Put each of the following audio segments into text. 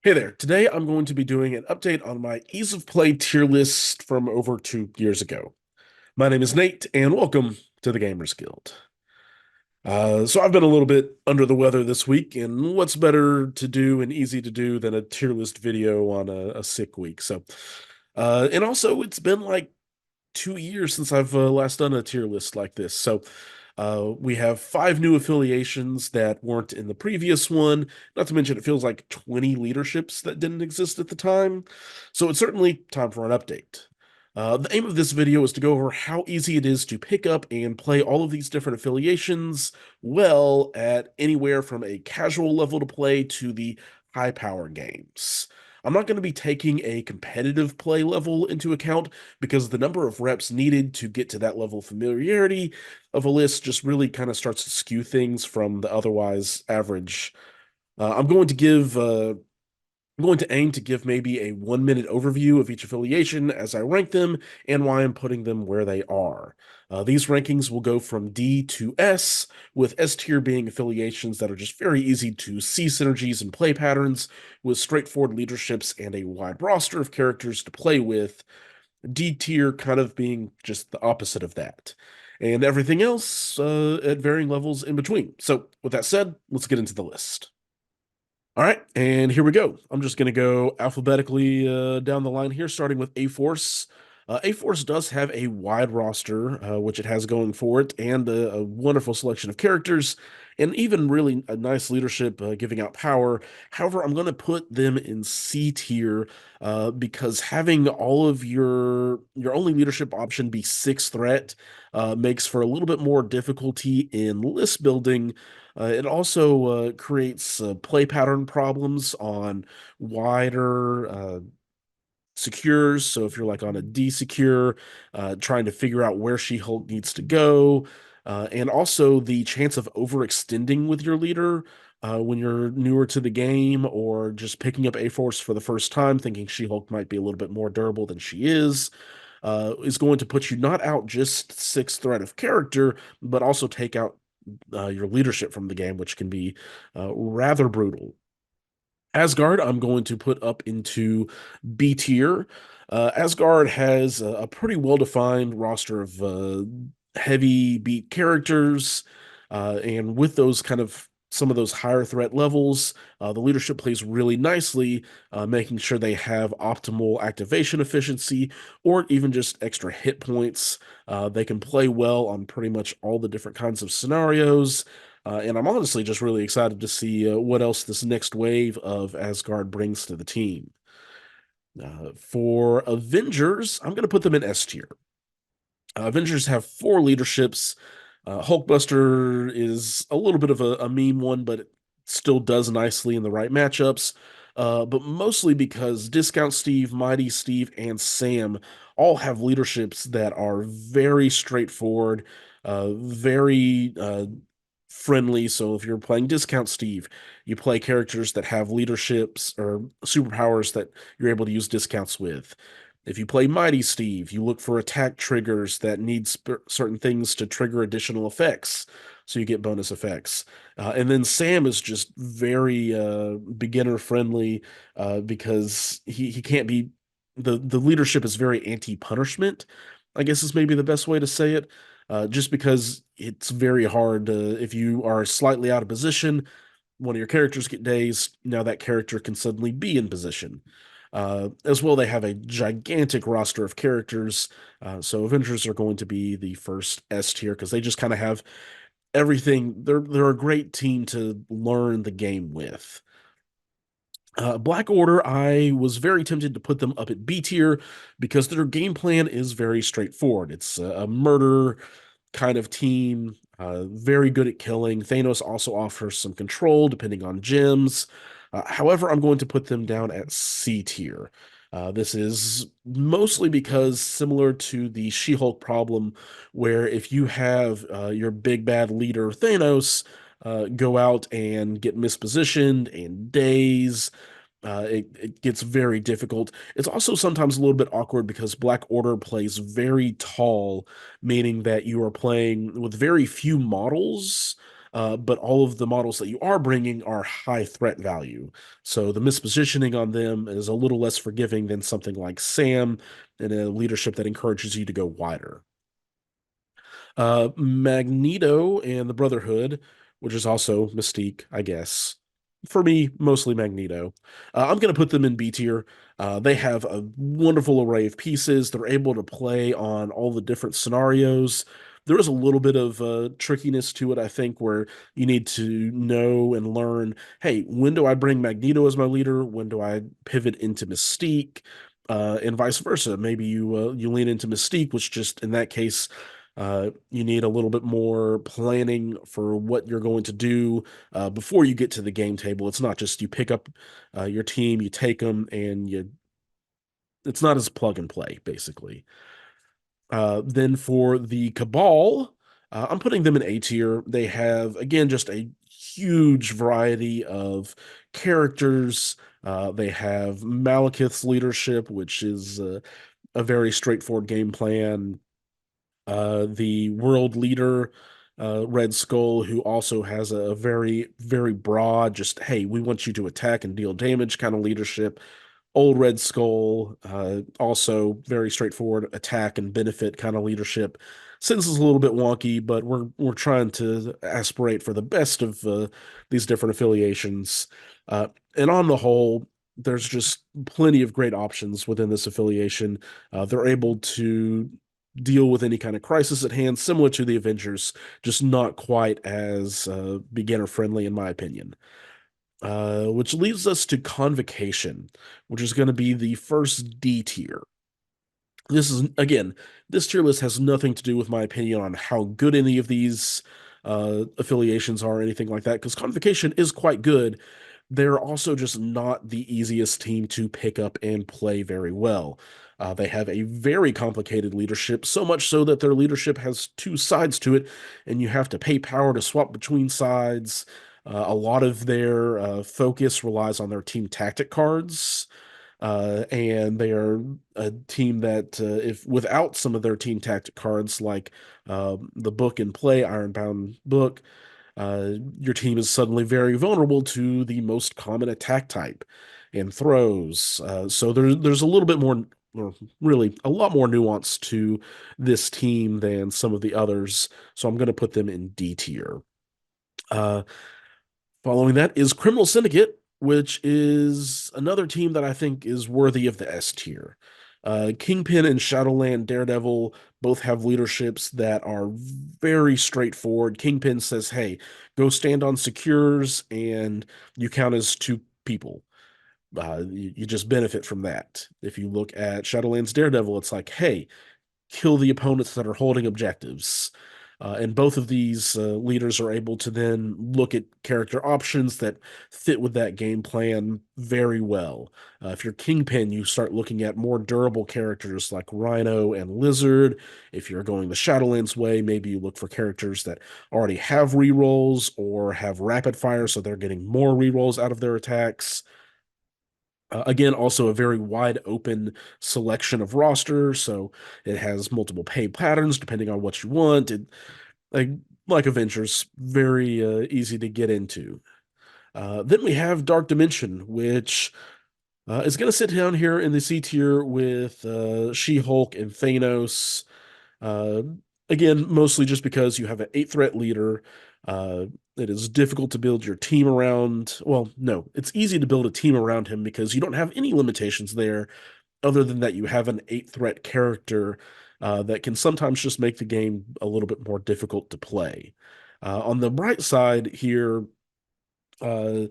Hey there. Today I'm going to be doing an update on my ease of play tier list from over 2 years ago. My name is Nate, and welcome to the Gamers Guild. So I've been a little bit under the weather this week, and what's better to do and easy to do than a tier list video on a sick week? And also it's been like 2 years since I've last done a tier list like this. We have five new affiliations that weren't in the previous one. Not to mention, it feels like 20 leaderships that didn't exist at the time. So it's certainly time for an update. The aim of this video is to go over how easy it is to pick up and play all of these different affiliations well at anywhere from a casual level to play to the high power games. I'm not going to be taking a competitive play level into account because the number of reps needed to get to that level of familiarity of a list just really kind of starts to skew things from the otherwise average. I'm going to aim to give maybe a 1 minute overview of each affiliation as I rank them and why I'm putting them where they are. These rankings will go from D to S, with S tier being affiliations that are just very easy to see synergies and play patterns, with straightforward leaderships and a wide roster of characters to play with. D tier kind of being just the opposite of that. And everything else at varying levels in between. So, with that said, let's get into the list. All right, and here we go. I'm just going to go alphabetically down the line here, starting with A-Force. A-Force does have a wide roster, which it has going for it, and a wonderful selection of characters, and even really a nice leadership giving out power. However, I'm going to put them in C tier because having all of your only leadership option be sixth threat makes for a little bit more difficulty in list building. It also creates play pattern problems on wider secures. So if you're like on a D secure, trying to figure out where She-Hulk needs to go, and also the chance of overextending with your leader when you're newer to the game or just picking up A-Force for the first time, thinking She-Hulk might be a little bit more durable than she is going to put you not out just sixth threat of character, but also take out your leadership from the game, which can be rather brutal. Asgard, I'm going to put up into B tier. Asgard has a pretty well-defined roster of heavy beat characters, and with those kind of some of those higher threat levels, the leadership plays really nicely, making sure they have optimal activation efficiency or even just extra hit points. They can play well on pretty much all the different kinds of scenarios. And I'm honestly just really excited to see what else this next wave of Asgard brings to the team. For Avengers, I'm going to put them in S tier. Avengers have four leaderships. Hulkbuster is a little bit of a meme one, but it still does nicely in the right matchups. But mostly because Discount Steve, Mighty Steve, and Sam all have leaderships that are very straightforward, very friendly. So if you're playing Discount Steve, you play characters that have leaderships or superpowers that you're able to use discounts with. If you play Mighty Steve, you look for attack triggers that need certain things to trigger additional effects, so you get bonus effects. And then Sam is just very beginner friendly because he can't be the leadership is very anti-punishment, I guess is maybe the best way to say it. Just because it's very hard if you are slightly out of position, one of your characters get dazed, now that character can suddenly be in position. As well, they have a gigantic roster of characters. So Avengers are going to be the first S tier because they just kind of have everything. They're a great team to learn the game with. Black Order, I was very tempted to put them up at B tier because their game plan is very straightforward. It's a murder kind of team, very good at killing. Thanos also offers some control depending on gems. However, I'm going to put them down at C tier. This is mostly because similar to the She-Hulk problem, where if you have your big bad leader Thanos go out and get mispositioned and daze, it gets very difficult. It's also sometimes a little bit awkward because Black Order plays very tall, meaning that you are playing with very few models. but all of the models that you are bringing are high threat value. So the mispositioning on them is a little less forgiving than something like Sam and a leadership that encourages you to go wider. Magneto and the Brotherhood, which is also Mystique, I guess. For me, mostly Magneto. I'm going to put them in B tier. They have a wonderful array of pieces. They're able to play on all the different scenarios. There is a little bit of trickiness to it, I think, where you need to know and learn, hey, when do I bring Magneto as my leader? When do I pivot into Mystique? And vice versa. Maybe you lean into Mystique, which just in that case you need a little bit more planning for what you're going to do before you get to the game table. It's not just you pick up your team, you take them, and you. It's not as plug and play, basically. Then for the Cabal, I'm putting them in A tier. They have, again, just a huge variety of characters. They have Malekith's leadership, which is a very straightforward game plan. The world leader, Red Skull, who also has a very, very broad, just, hey, we want you to attack and deal damage kind of leadership. Old Red Skull, also very straightforward attack and benefit kind of leadership. Since it's a little bit wonky, but we're trying to aspirate for the best of these different affiliations. Uh, and on the whole, there's just plenty of great options within this affiliation. They're able to deal with any kind of crisis at hand, similar to the Avengers, just not quite as beginner friendly, in my opinion. Which leads us to Convocation, which is going to be the first D tier. This is, again, this tier list has nothing to do with my opinion on how good any of these affiliations are or anything like that, because Convocation is quite good. They're also just not the easiest team to pick up and play very well. They have a very complicated leadership, so much so that their leadership has two sides to it, and you have to pay power to swap between sides. A lot of their focus relies on their team tactic cards, and they are a team that, if without some of their team tactic cards, like the book and play Ironbound book, your team is suddenly very vulnerable to the most common attack type and throws. So there's a little bit more, or really a lot more nuance to this team than some of the others. So I'm going to put them in D tier. Uh, Following that is Criminal Syndicate, which is another team that I think is worthy of the S tier. Kingpin and Shadowland Daredevil both have leaderships that are very straightforward. Kingpin says, hey, go stand on secures, and you count as two people. You just benefit from that. If you look at Shadowland's Daredevil, it's like, hey, kill the opponents that are holding objectives. And both of these leaders are able to then look at character options that fit with that game plan very well. If you're Kingpin, you start looking at more durable characters like Rhino and Lizard. If you're going the Shadowlands way, maybe you look for characters that already have rerolls or have rapid fire, so they're getting more rerolls out of their attacks. Again, also a very wide open selection of roster, so it has multiple pay patterns depending on what you want. Like like Avengers, very easy to get into. Then we have Dark Dimension, which is going to sit down here in the C tier with She-Hulk and Thanos. Uh, Again, mostly just because you have an eight threat leader. Uh, it is difficult to build your team around. Well, no, it's easy to build a team around him because you don't have any limitations there, other than that you have an eight threat character that can sometimes just make the game a little bit more difficult to play. On the bright side here, uh,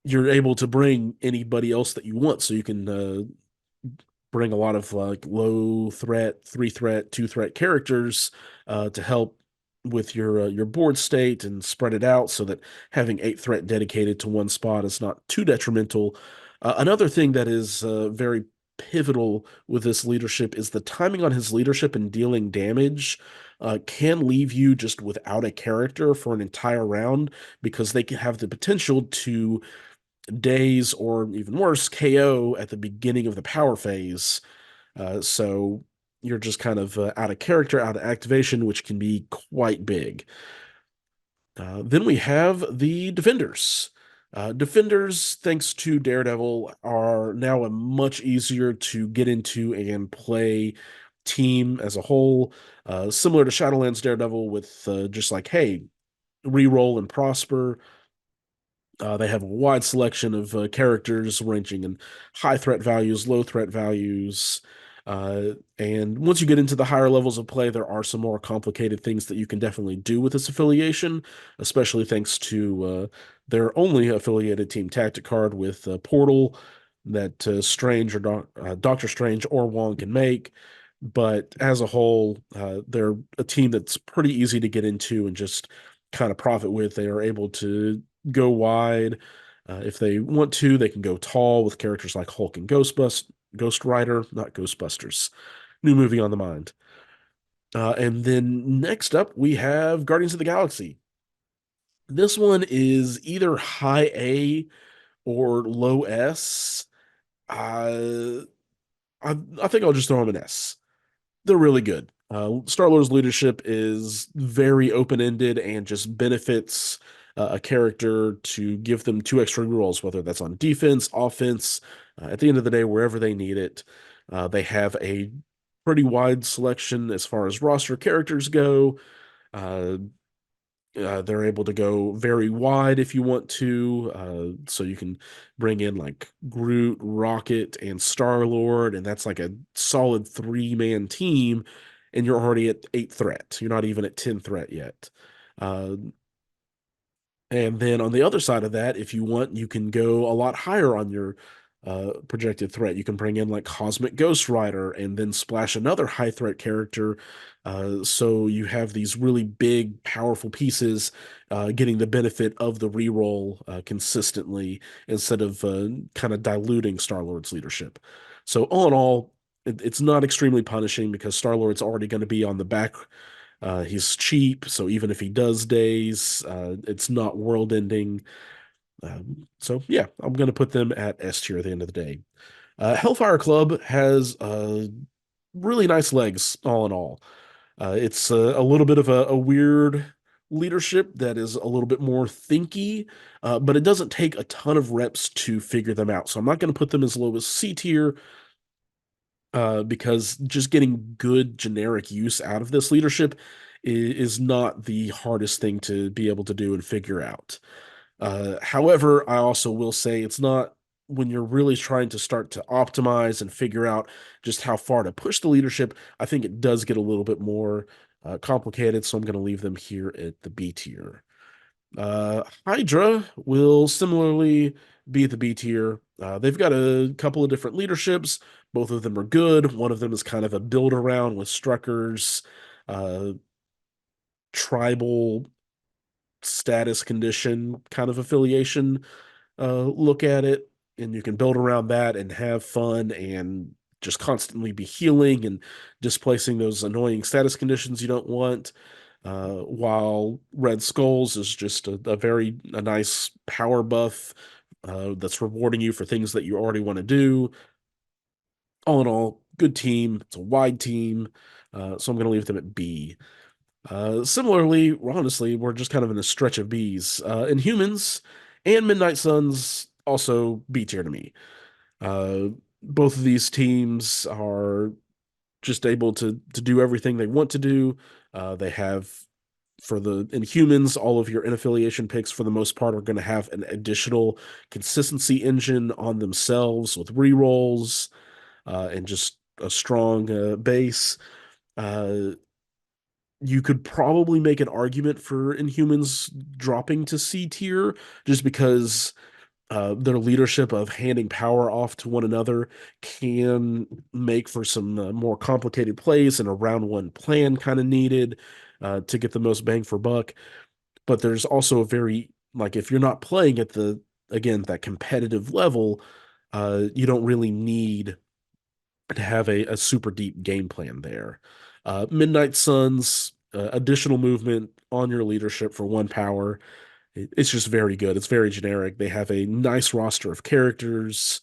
you're able to bring anybody else that you want, so you can bring a lot of like low threat, three threat, two threat characters to help with your board state and spread it out so that having eight threat dedicated to one spot is not too detrimental. Another thing that is very pivotal with this leadership is the timing on his leadership and dealing damage. Can leave you just without a character for an entire round because they can have the potential to days or even worse, KO at the beginning of the power phase. So you're just kind of out of character, out of activation, which can be quite big. Then we have the Defenders. Defenders, thanks to Daredevil, are now a much easier to get into and play team as a whole. Similar to Shadowlands Daredevil, with just like, hey, reroll and prosper. They have a wide selection of characters ranging in high threat values, low threat values. And once you get into the higher levels of play, there are some more complicated things that you can definitely do with this affiliation, especially thanks to their only affiliated team tactic card with Portal that Strange or Doctor Strange or Wong can make. But as a whole, they're a team that's pretty easy to get into and just kind of profit with. They are able to go wide. If they want to, they can go tall with characters like Hulk and Ghost Rider, not Ghostbusters. New movie on the mind. And then next up, we have Guardians of the Galaxy. This one is either high A or low S. Uh, I think I'll just throw them an S. They're really good. Star-Lord's leadership is very open-ended and just benefits a character to give them two extra roles, whether that's on defense, offense. At the end of the day, wherever they need it, they have a pretty wide selection as far as roster characters go. Uh, they're able to go very wide if you want to. So you can bring in like Groot, Rocket, and Star-Lord, and that's like a solid three-man team, and you're already at eight threat. You're not even at 10 threat yet. Uh, and then on the other side of that, if you want, you can go a lot higher on your projected threat. You can bring in like Cosmic Ghost Rider and then splash another high threat character. So you have these really big, powerful pieces getting the benefit of the reroll consistently instead of kind of diluting Star-Lord's leadership. So all in all, it's not extremely punishing because Star-Lord's already going to be on the back. He's cheap, so even if he does days, it's not world ending. So yeah, I'm going to put them at S tier at the end of the day. Hellfire Club has really nice legs, all in all. It's a little bit of a weird leadership that is a little bit more thinky, but it doesn't take a ton of reps to figure them out. So I'm not going to put them as low as C tier, because just getting good generic use out of this leadership is not the hardest thing to be able to do and figure out. However, I also will say it's not when you're really trying to start to optimize and figure out just how far to push the leadership. I think it does get a little bit more complicated, so I'm going to leave them here at the B tier. Hydra will similarly be the B tier. They've got a couple of different leaderships. Both of them are good. One of them is kind of a build around with Strucker's uh, tribal status condition kind of affiliation look at it. And you can build around that and have fun and just constantly be healing and displacing those annoying status conditions you don't want. While Red Skulls is just a nice power buff that's rewarding you for things that you already want to do. All in all, good team. It's a wide team, so I'm going to leave them at B. Similarly, honestly, we're just kind of in a stretch of Bs. Inhumans and Midnight Suns also B tier to me. Uh, Both of these teams are just able to do everything they want to do. They have for the Inhumans, all of your inaffiliation picks for the most part are going to have an additional consistency engine on themselves with rerolls and just a strong base. Uh, you could probably make an argument for Inhumans dropping to C tier just because their leadership of handing power off to one another can make for some more complicated plays and a round one plan kind of needed to get the most bang for buck. But there's also a very, like, if you're not playing at the, again, that competitive level, you don't really need to have a super deep game plan there. Midnight Suns, additional movement on your leadership for one power. It's just very good. It's very generic. They have a nice roster of characters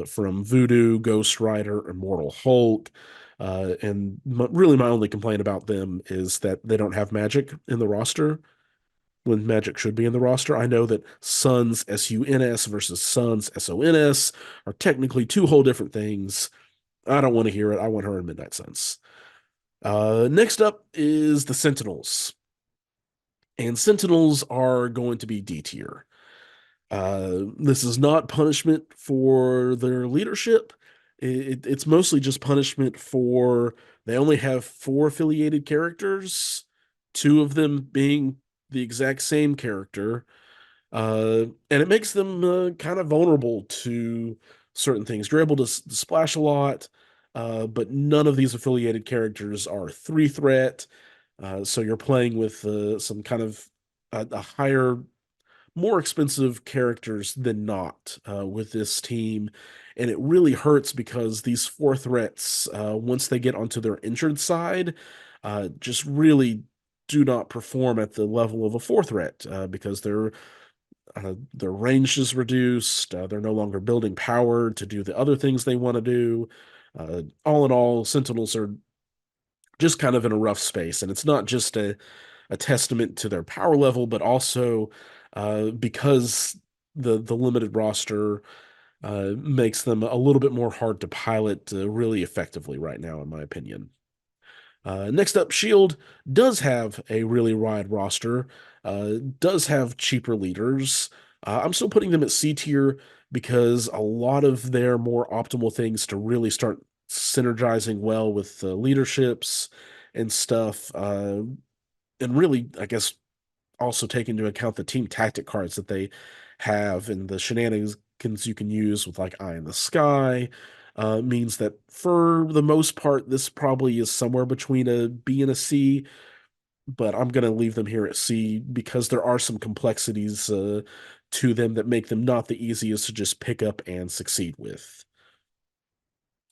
from Voodoo, Ghost Rider, Immortal Hulk. And really, my only complaint about them is that they don't have magic in the roster. when Magic should be in the roster. I know that Suns SUNS versus Suns SONS are technically two whole different things. I don't want to hear it. I want her in Midnight Suns. Next up is the Sentinels, and Sentinels are going to be D tier. This is not punishment for their leadership. It's mostly just punishment for they only have four affiliated characters, two of them being the exact same character. And it makes them kind of vulnerable to certain things. You're able to splash a lot, but none of these affiliated characters are three threat. So you're playing with some kind of a higher, more expensive characters than not with this team. And it really hurts because these four threats, once they get onto their injured side, just really do not perform at the level of a four threat because their range is reduced. They're no longer building power to do the other things they want to do. All in all, Sentinels are just kind of in a rough space, and it's not just a testament to their power level, but also because the limited roster makes them a little bit more hard to pilot really effectively right now, in my opinion. Next up, Shield does have a really wide roster, does have cheaper leaders. I'm still putting them at C tier because a lot of their more optimal things to really start synergizing well with leaderships and stuff, and really, I guess, also take into account the team tactic cards that they have and the shenanigans you can use with like Eye in the Sky, means that for the most part, this probably is somewhere between a B and a C, but I'm going to leave them here at C because there are some complexities to them that make them not the easiest to just pick up and succeed with.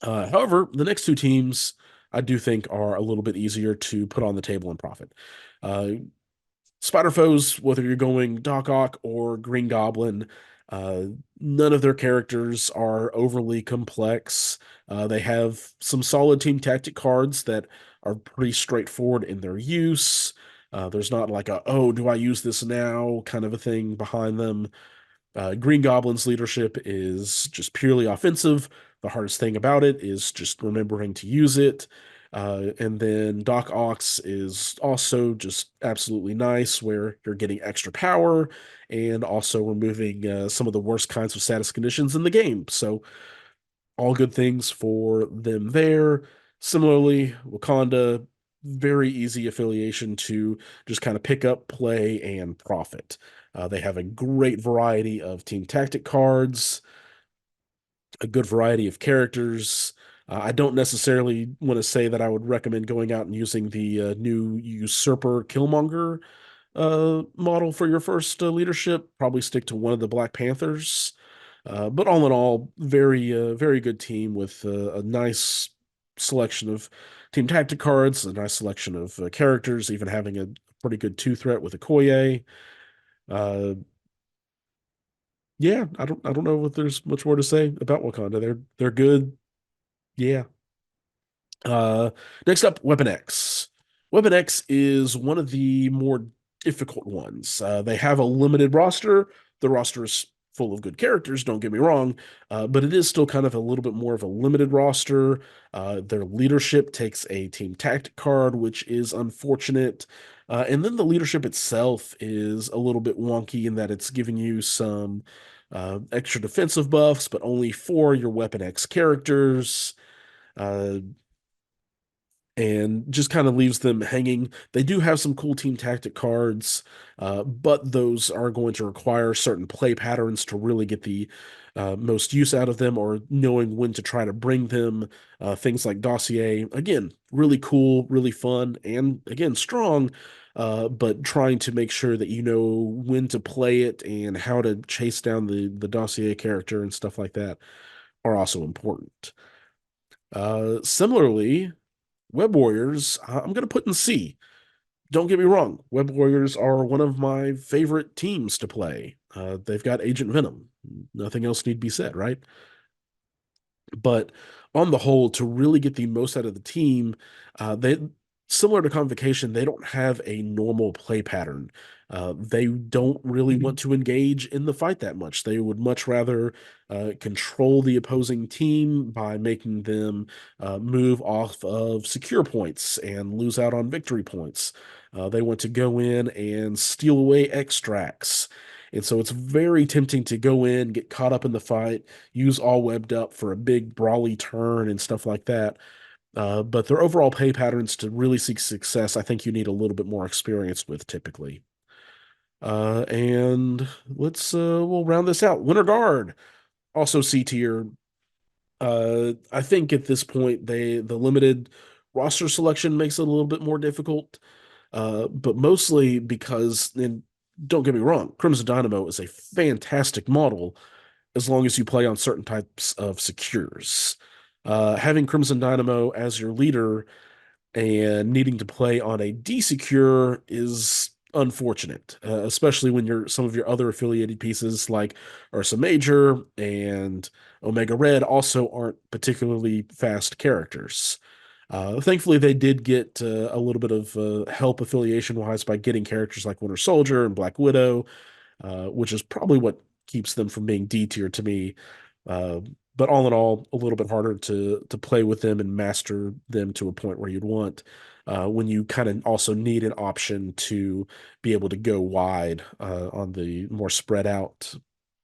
However, the next two teams I do think are a little bit easier to put on the table and profit. Uh, Spider Foes, whether you're going Doc Ock or Green Goblin, uh, none of their characters are overly complex. They have some solid team tactic cards that are pretty straightforward in their use. There's not like a, oh, do I use this now kind of a thing behind them. Green Goblin's leadership is just purely offensive. The hardest thing about it is just remembering to use it. And then Doc Ox is also just absolutely nice, where you're getting extra power and also removing some of the worst kinds of status conditions in the game. So, all good things for them there. Similarly, Wakanda, very easy affiliation to just kind of pick up, play, and profit. They have a great variety of team tactic cards, a good variety of characters. I don't necessarily want to say that I would recommend going out and using the new Usurper Killmonger model for your first leadership. Probably stick to one of the Black Panthers. But all in all, very good team with a nice selection of team tactic cards, a nice selection of characters, even having a pretty good two threat with Okoye. Uh, yeah, I don't know if there's much more to say about Wakanda. They're good. Yeah. Uh, Next up, Weapon X. Weapon X is one of the more difficult ones. They have a limited roster. The roster is full of good characters, don't get me wrong, but it is still kind of a little bit more of a limited roster. Their leadership takes a team tactic card, which is unfortunate. And then the leadership itself is a little bit wonky in that it's giving you some extra defensive buffs, but only for your Weapon X characters. Uh, and just kind of leaves them hanging. They do have some cool team tactic cards, but those are going to require certain play patterns to really get the most use out of them, or knowing when to try to bring them. Things like Dossier, again, really cool, really fun, and again, strong. But trying to make sure that you know when to play it and how to chase down the Dossier character and stuff like that are also important. Similarly, Web Warriors, I'm going to put in C. Don't get me wrong, Web Warriors are one of my favorite teams to play. They've got Agent Venom. Nothing else need be said, right? But on the whole, to really get the most out of the team, they similar to Convocation, they don't have a normal play pattern. They don't really want to engage in the fight that much. They would much rather control the opposing team by making them move off of secure points and lose out on victory points. They want to go in and steal away extracts. And so it's very tempting to go in, get caught up in the fight, use all webbed up for a big brawly turn and stuff like that. But their overall pay patterns to really seek success, I think you need a little bit more experience with typically. And we'll round this out. Winter Guard, also C tier. I think at this point the limited roster selection makes it a little bit more difficult. But mostly because, and don't get me wrong, Crimson Dynamo is a fantastic model as long as you play on certain types of secures. Having Crimson Dynamo as your leader and needing to play on a D secure is unfortunate, especially when some of your other affiliated pieces like Ursa Major and Omega Red also aren't particularly fast characters. Thankfully, they did get a little bit of help affiliation wise by getting characters like Winter Soldier and Black Widow, which is probably what keeps them from being D tier to me. Uh, but all in all, a little bit harder to play with them and master them to a point where you'd want when you kind of also need an option to be able to go wide on the more spread out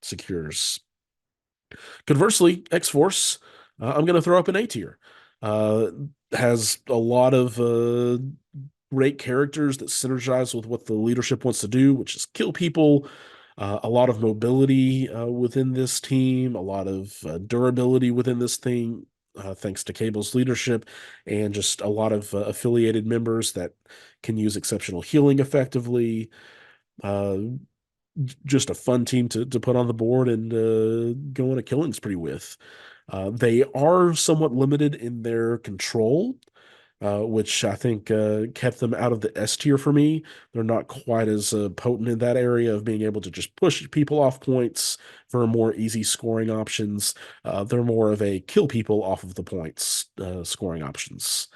secures. Conversely, X Force, I'm going to throw up an A tier. Uh, has a lot of great characters that synergize with what the leadership wants to do, which is kill people. A lot of mobility within this team, a lot of durability within this thing, thanks to Cable's leadership, and just a lot of affiliated members that can use exceptional healing effectively. Uh, just a fun team to put on the board and go on a killing spree with. They are somewhat limited in their control, which I think kept them out of the S tier for me. They're not quite as potent in that area of being able to just push people off points for more easy scoring options. They're more of a kill people off of the points scoring options.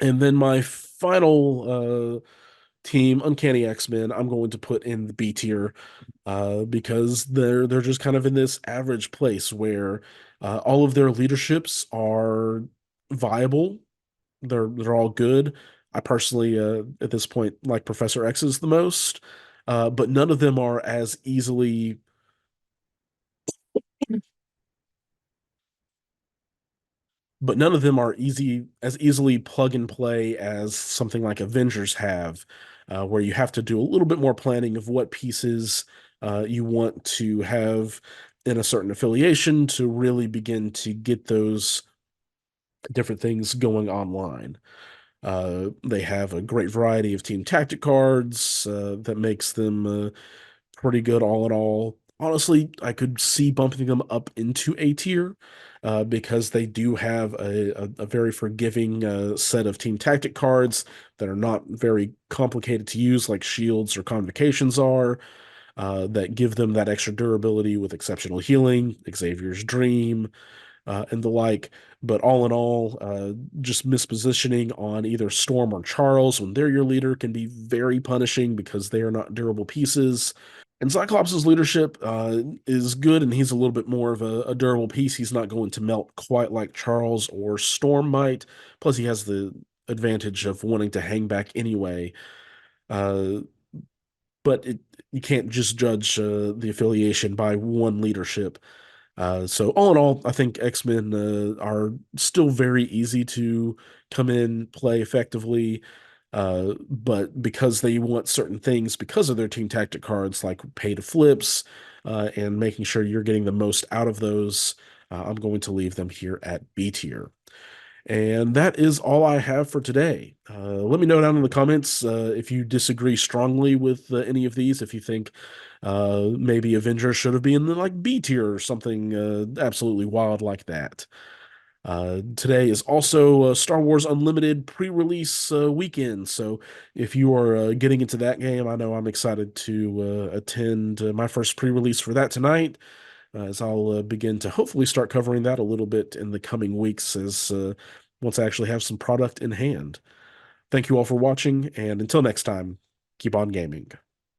And then my final team, Uncanny X-Men, I'm going to put in the B tier because they're just kind of in this average place where all of their leaderships are viable. They're all good. I personally, at this point, like Professor X's the most, but none of them are as easily but none of them are easily plug and play as something like Avengers have, where you have to do a little bit more planning of what pieces you want to have in a certain affiliation to really begin to get those different things going online. They have a great variety of team tactic cards that makes them pretty good all in all. Honestly, I could see bumping them up into A tier because they do have a very forgiving set of team tactic cards that are not very complicated to use, like shields or convocations are, that give them that extra durability with exceptional healing, Xavier's Dream, and the like. But all in all, just mispositioning on either Storm or Charles when they're your leader can be very punishing because they are not durable pieces. And Cyclops' leadership is good, and he's a little bit more of a durable piece. He's not going to melt quite like Charles or Storm might. Plus, he has the advantage of wanting to hang back anyway. Uh, but you can't just judge the affiliation by one leadership. So all in all, I think X-Men are still very easy to come in, play effectively. But because they want certain things because of their team tactic cards, like pay to flips, and making sure you're getting the most out of those, I'm going to leave them here at B tier. And that is all I have for today. Let me know down in the comments if you disagree strongly with any of these, if you think maybe Avengers should have been in the like B tier or something absolutely wild like that. Today is also Star Wars Unlimited pre-release weekend, so if you are getting into that game, I know I'm excited to attend my first pre-release for that tonight as I'll begin to hopefully start covering that a little bit in the coming weeks as once I actually have some product in hand. Thank you all for watching, and until next time, Keep on gaming.